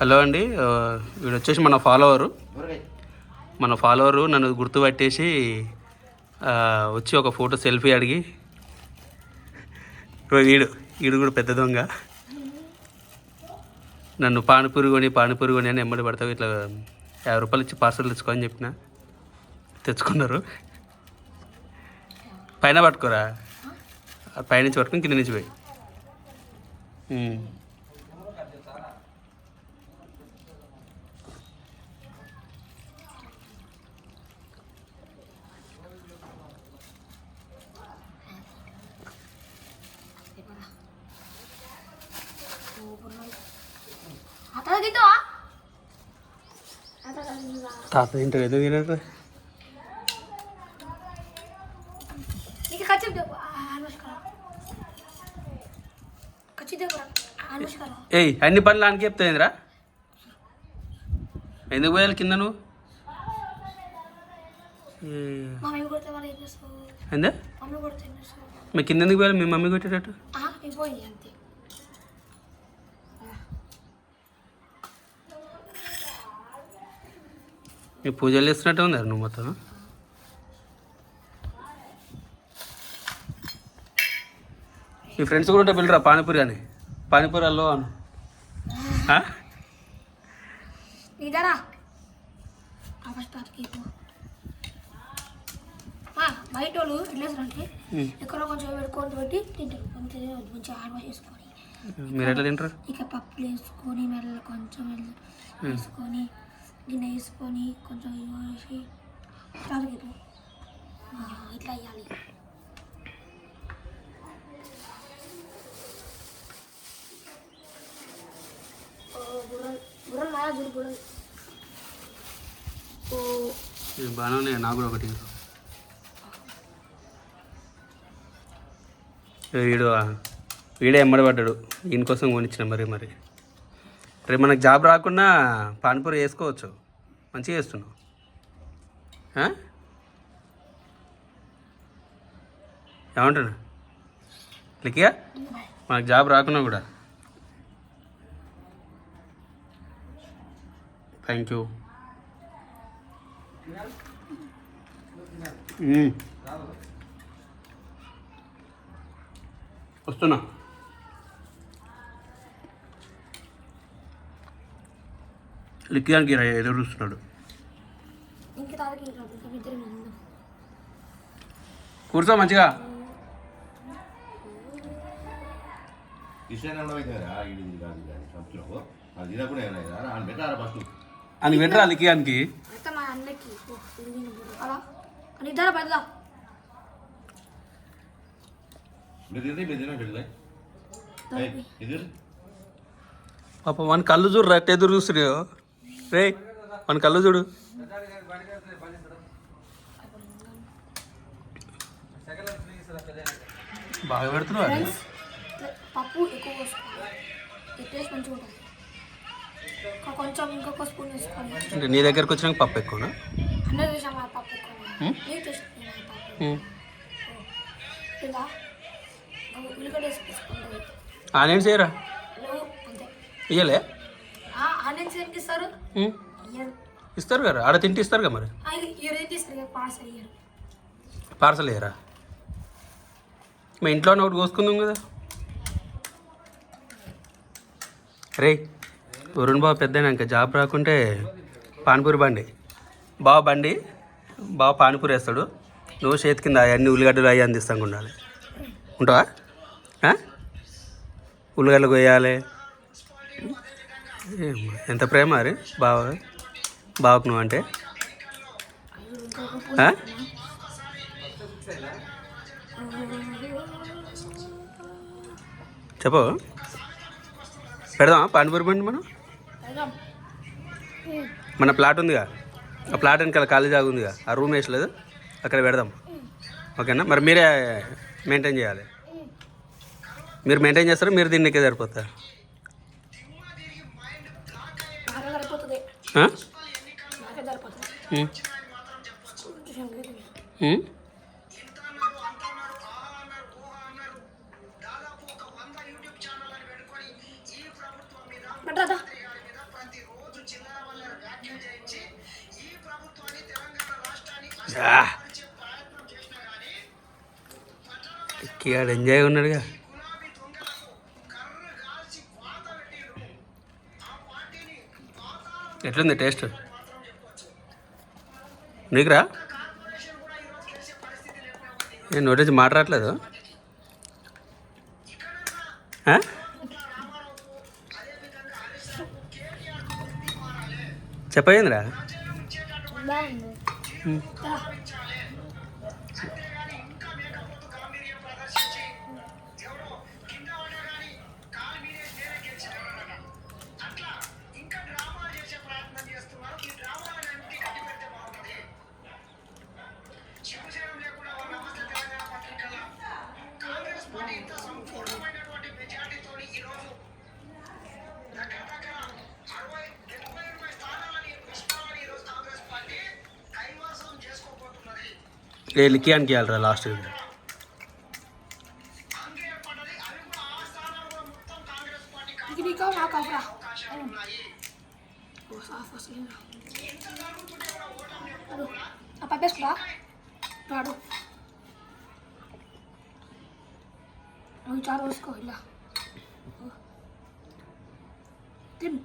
Hello అండి, వీడు వచ్చేసి మన ఫాలోవరు నన్ను గుర్తుపట్టేసి వచ్చి ఒక ఫోటో సెల్ఫీ అడిగి వీడు కూడా పెద్ద దొంగ. నన్ను పానీపూరి కొని అని ఎమ్మడి పడతావు, ఇట్లా 50 రూపాయలు ఇచ్చి పార్సల్ తెచ్చుకో అని చెప్పిన. తెచ్చుకున్నారు. పైన పట్టుకోరా, పైనుంచి పట్టుకుని కింద నుంచి పోయి. తాత తింటారు, ఎందుకు తినరు? ఏయ్, అన్ని పనులు ఆయనకి చెప్తాయిందిరా. ఎందుకు పోయాలి కింద నువ్వు? ఎందే మీ కింద ఎందుకు పోయాలి? మీ మమ్మీ కొట్టేటట్టు మీ పూజలు చేస్తున్నట్టే ఉంది నువ్వు మొత్తం. మీ ఫ్రెండ్స్ కూడా ఉంటే పిల్లరా పానీపూరి అని. పానీపూరి అల్లో అను. బయట వాళ్ళు ఎట్లేసారంటే ఎక్కడో కొంచెం పెట్టుకొని పెట్టి తింటారు. మంచిగా హార్డ్ వాష్ చేసుకొని. మీరు ఎట్లా తింటారు? ఇక పప్పులు వేసుకొని మెల్ల కొంచెం వేసుకొని గిన్నె వేసుకొని కొంచెం వేసి ఇట్లా వేయాలి. బాగానే ఉన్నాయి, నాకు కూడా ఒకటి. వీడే ఎమ్మడి పడ్డాడు, దీనికోసం కొనిచ్చిన. మరి రేపు మనకు జాబ్ రాకుండా పానీపూరి వేసుకోవచ్చు. మంచిగా వేస్తున్నావు. ఏమంటున్నా లికియా? మనకు జాబ్ రాకున్నా కూడా థ్యాంక్ యూ. వస్తున్నా. లిక్కియానికి ఎదురు చూస్తున్నాడు. కూర్చో మంచిగా. అని పెట్టరా లిక్కియానికి. పాప మన కళ్ళు చూడు రట్ట ఎదురు చూస్తున్నాయో. రే మన కళ్ళు చూడు. బాగా పెడుతున్నావు. పప్పు ఎక్కువ కొంచెం ఇంకొక స్పూన్ వేసుకోండి. అంటే నీ దగ్గరకు వచ్చినాక పప్పు ఎక్కువనా? పప్పు ఇలా ఉల్లిగడ్డ వేసుకుంటుంది. ఆనియన్స్ వేయరా? ఇయ్యలే? ఆనియన్స్ ఏంటి ఇస్తారు? ఇస్తారు కదా, ఆడ తింటే ఇస్తారు కదా. మరి పార్సల్ వేయరా? మా ఇంట్లోనే ఒకటి కోసుకుందాం కదా. రే వరుణ్ బాబు పెద్ద ఇంకా జాబ్ రాకుంటే పానీపూరి బండి బావ పానీపూరి వేస్తాడు. నువ్వు చేతి కింద అన్ని ఉల్లిగడ్డలు అవి అందిస్తాను ఉండాలి. ఉంటావా? ఉల్లిగడ్డలు కొయ్యాలి. ఎంత ప్రేమ అరే బావకు నువ్వు అంటే. చెప్పు, పెడదామా పానీపూరి బండి? మన ప్లాట్ ఉందిగా, ఆ ప్లాట్ వెనకాల ఖాళీ జాగా ఉందిగా, ఆ రూమ్ వేసలేదు, అక్కడ పెడదాం. ఓకేనా? మరి మీరే మెయింటైన్ చేయాలి. మీరు మెయింటైన్ చేస్తారా? మీరు దీనికే సరిపోతారు. ఆడు ఎంజాయ్ ఉన్నాడుగా. ఎట్లుంది టేస్ట్ నీకురా? నేను నోటీస్ మాట్లాడట్లేదు. చెప్పయిందిరా? బాగుంది. ఏ లిక్కియానికి వెళ్ళరా లాస్ట్. పప్పేసుకురా రాడు చారు వేసుకో ఇలా తిను.